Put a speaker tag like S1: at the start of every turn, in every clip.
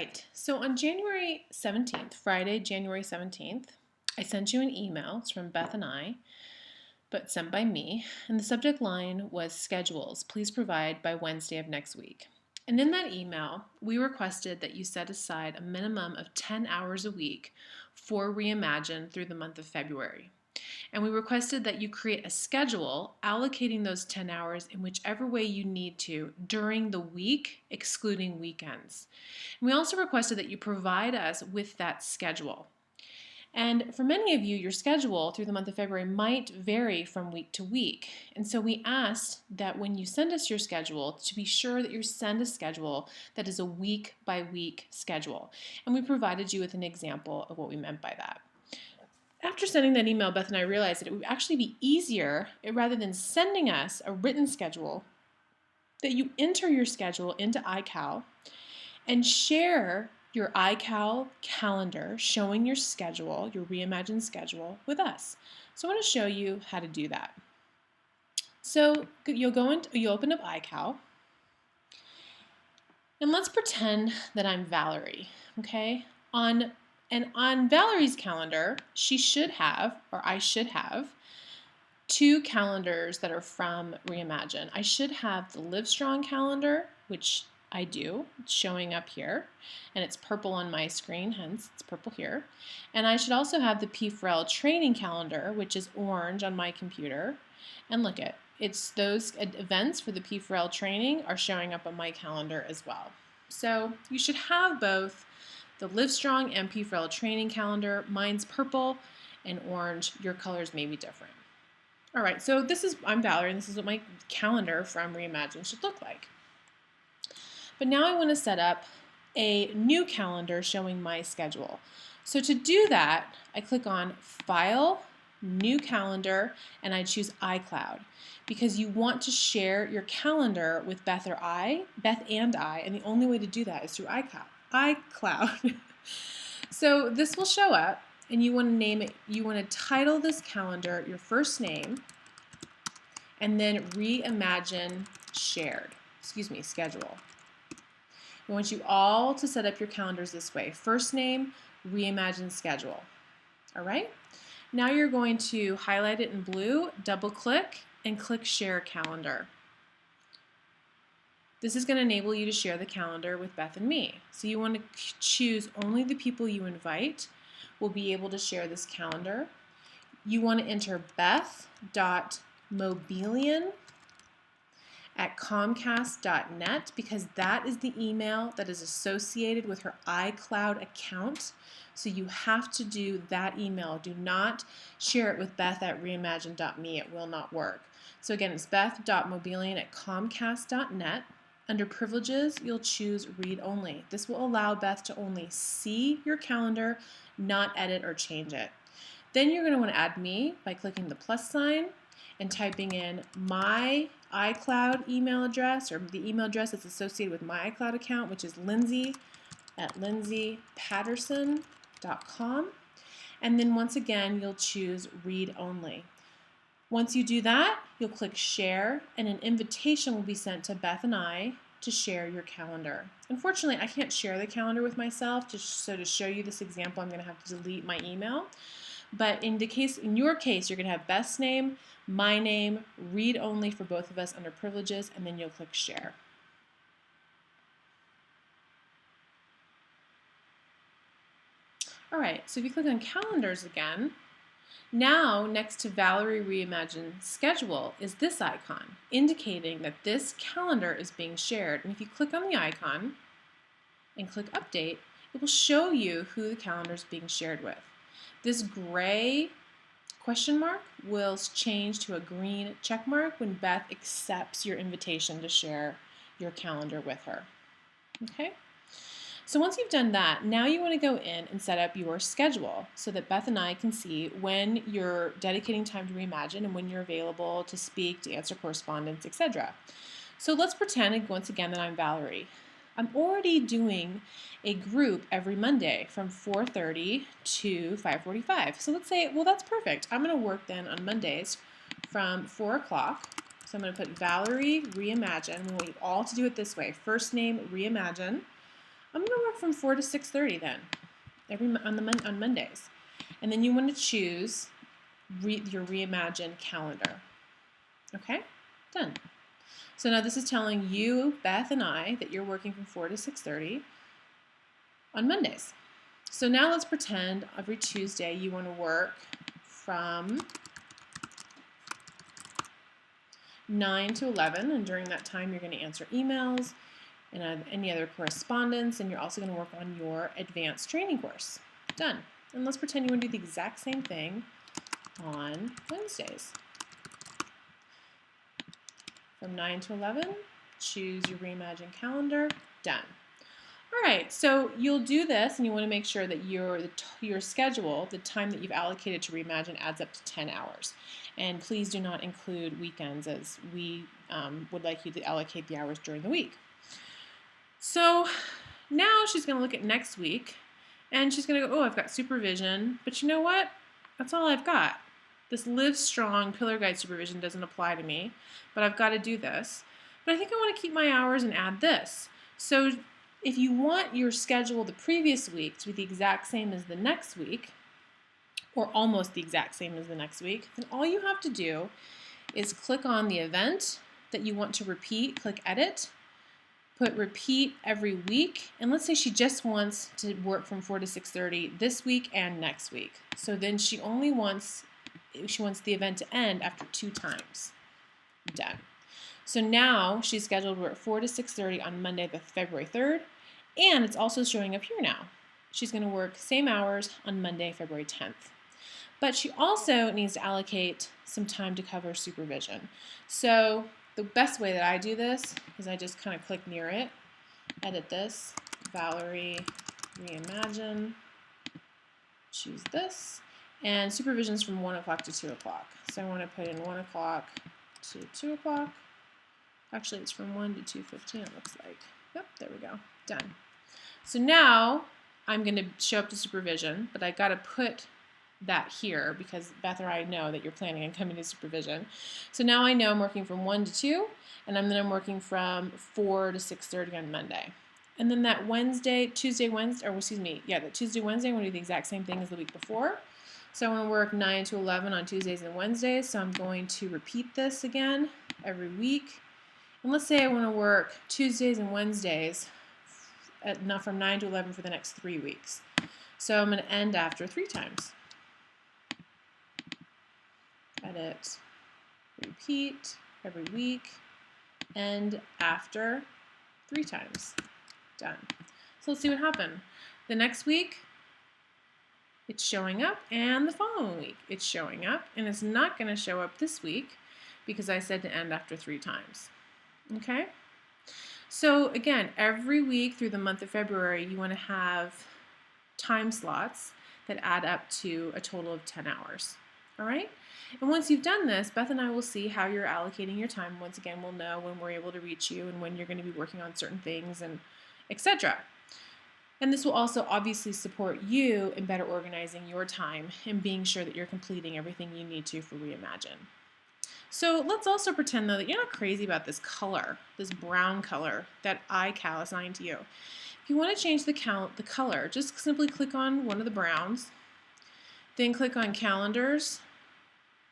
S1: right, so on January 17th, Friday, January 17th, I sent you an email. It's from Beth and I, but sent by me, and the subject line was schedules. Please provide by Wednesday of next week. And in that email, we requested that you set aside a minimum of 10 hours a week for Reimagine through the month of February. And we requested that you create a schedule allocating those 10 hours in whichever way you need to during the week, excluding weekends. And we also requested that you provide us with that schedule. And for many of you, your schedule through the month of February might vary from week to week. And so we asked that when you send us your schedule, to be sure that you send a schedule that is a week-by-week schedule. And we provided you with an example of what we meant by that. After sending that email, Beth and I realized that it would actually be easier, rather than sending us a written schedule, that you enter your schedule into iCal and share your iCal calendar showing your schedule, your Reimagine schedule, with us. So I want to show you how to do that. So you'll open up iCal, and let's pretend that I'm Valerie, okay? On Valerie's calendar, she should have, or I should have, two calendars that are from Reimagine. I should have the Livestrong calendar, which I do. It's showing up here, and it's purple on my screen, hence it's purple here. And I should also have the P4L training calendar, which is orange on my computer. And look at it's those events for the P4L training are showing up on my calendar as well. So you should have both the Livestrong and P4L training calendar. Mine's purple and orange. Your colors may be different. All right, so I'm Valerie, and this is what my calendar from Reimagine should look like. But now I want to set up a new calendar showing my schedule. So to do that, I click on File, New Calendar, and I choose iCloud, because you want to share your calendar with Beth and I, and the only way to do that is through iCloud. So this will show up, and you want to name it, you want to title this calendar your first name, and then Reimagine schedule. I want you all to set up your calendars this way. First name, Reimagine schedule. All right? Now you're going to highlight it in blue, double click, and click Share Calendar. This is going to enable you to share the calendar with Beth and me. So you want to choose only the people you invite will be able to share this calendar. You want to enter beth.mobilian@comcast.net, because that is the email that is associated with her iCloud account. So you have to do that email. Do not share it with beth@reimagine.me. It will not work. So again, it's beth.mobilian@comcast.net. Under Privileges, you'll choose Read Only. This will allow Beth to only see your calendar, not edit or change it. Then you're going to want to add me by clicking the plus sign and typing in my iCloud email address, or the email address that's associated with my iCloud account, which is lindsay@lindsaypatterson.com. And then once again, you'll choose Read Only. Once you do that, you'll click Share, and an invitation will be sent to Beth and I to share your calendar. Unfortunately, I can't share the calendar with myself, so to show you this example, I'm going to have to delete my email. But in your case, you're going to have Beth's name, my name, Read Only for both of us under Privileges, and then you'll click Share. All right, so if you click on Calendars again, now next to Valerie Reimagine Schedule is this icon, indicating that this calendar is being shared. And if you click on the icon and click Update, it will show you who the calendar is being shared with. This gray question mark will change to a green check mark when Beth accepts your invitation to share your calendar with her. Okay? So once you've done that, now you want to go in and set up your schedule so that Beth and I can see when you're dedicating time to Reimagine and when you're available to speak, to answer correspondence, etc. So let's pretend once again that I'm Valerie. I'm already doing a group every Monday from 4:30 to 5:45. So let's say, well, that's perfect. I'm going to work then on Mondays from 4 o'clock. So I'm going to put Valerie Reimagine. We want you all to do it this way. First name, Reimagine. I'm going to work from 4 to 6:30 then, on Mondays. And then you want to choose your Reimagine calendar. Okay? Done. So now this is telling you, Beth and I, that you're working from 4 to 6:30 on Mondays. So now let's pretend every Tuesday you want to work from 9 to 11, and during that time you're going to answer emails and any other correspondence, and you're also going to work on your advanced training course. Done. And let's pretend you want to do the exact same thing on Wednesdays. From 9 to 11, choose your Reimagine calendar. Done. All right, so you'll do this, and you want to make sure that your schedule, the time that you've allocated to Reimagine, adds up to 10 hours. And please do not include weekends, as we would like you to allocate the hours during the week. So now she's going to look at next week, and she's going to go, oh, I've got supervision, but you know what? That's all I've got. This Live Strong Pillar Guide supervision doesn't apply to me, but I've got to do this. But I think I want to keep my hours and add this. So if you want your schedule the previous week to be the exact same as the next week, or almost the exact same as the next week, then all you have to do is click on the event that you want to repeat, click Edit, put Repeat every week, and let's say she just wants to work from 4 to 6:30 this week and next week. So then she wants the event to end after 2 times. Done. So now she's scheduled to work 4 to 6:30 on Monday, the February 3rd, and it's also showing up here now. She's going to work same hours on Monday, February 10th. But she also needs to allocate some time to cover supervision. So the best way that I do this is I just kind of click near it, edit this, Valerie Reimagine, choose this, and supervision is from 1 o'clock to 2 o'clock. So I want to put in 1 o'clock to 2 o'clock. Actually, it's from 1 to 2:15, it looks like. Yep, there we go. Done. So now I'm going to show up to supervision, but I got to put that here because Beth or I know that you're planning on coming to supervision. So now I know I'm working from 1 to 2, and then I'm working from 4 to 6:30 on Monday. And then that Tuesday, Wednesday, I want to do the exact same thing as the week before. So I want to work 9 to 11 on Tuesdays and Wednesdays, so I'm going to repeat this again every week. And let's say I want to work Tuesdays and Wednesdays from 9 to 11 for the next 3 weeks. So I'm going to end after 3 times. Edit, repeat every week, end after 3 times. Done. So let's see what happened. The next week, it's showing up, and the following week, it's showing up, and it's not going to show up this week because I said to end after 3 times. Okay? So again, every week through the month of February, you want to have time slots that add up to a total of 10 hours. All right? And once you've done this, Beth and I will see how you're allocating your time. Once again, we'll know when we're able to reach you and when you're going to be working on certain things, and etc. And this will also obviously support you in better organizing your time and being sure that you're completing everything you need to for Reimagine. So let's also pretend, though, that you're not crazy about this color, this brown color that iCal assigned to you. If you want to change the color, just simply click on one of the browns, then click on Calendars,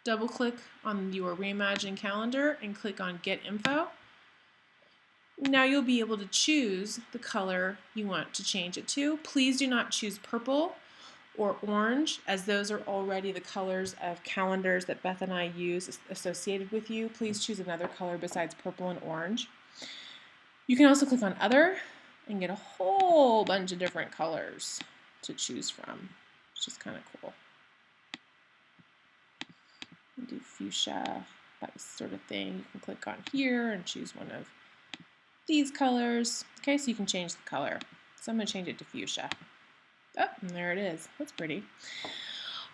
S1: double-click on your Reimagine calendar, and click on Get Info. Now you'll be able to choose the color you want to change it to. Please do not choose purple or orange, as those are already the colors of calendars that Beth and I use associated with you. Please choose another color besides purple and orange. You can also click on Other and get a whole bunch of different colors to choose from, which is kind of cool. Do fuchsia, that sort of thing. You can click on here and choose one of these colors. Okay, so you can change the color. So I'm going to change it to fuchsia. Oh, and there it is. That's pretty.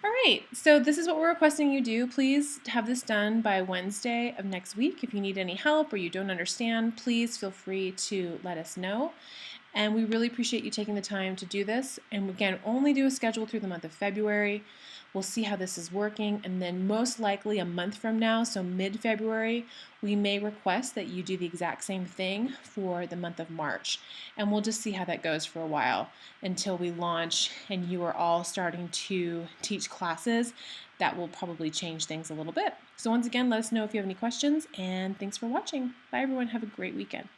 S1: All right, so this is what we're requesting you do. Please have this done by Wednesday of next week. If you need any help or you don't understand, please feel free to let us know. And we really appreciate you taking the time to do this. And again, only do a schedule through the month of February. We'll see how this is working, and then most likely a month from now, so mid-February, we may request that you do the exact same thing for the month of March. And we'll just see how that goes for a while until we launch and you are all starting to teach classes. That will probably change things a little bit. So once again, let us know if you have any questions, and thanks for watching. Bye everyone, have a great weekend.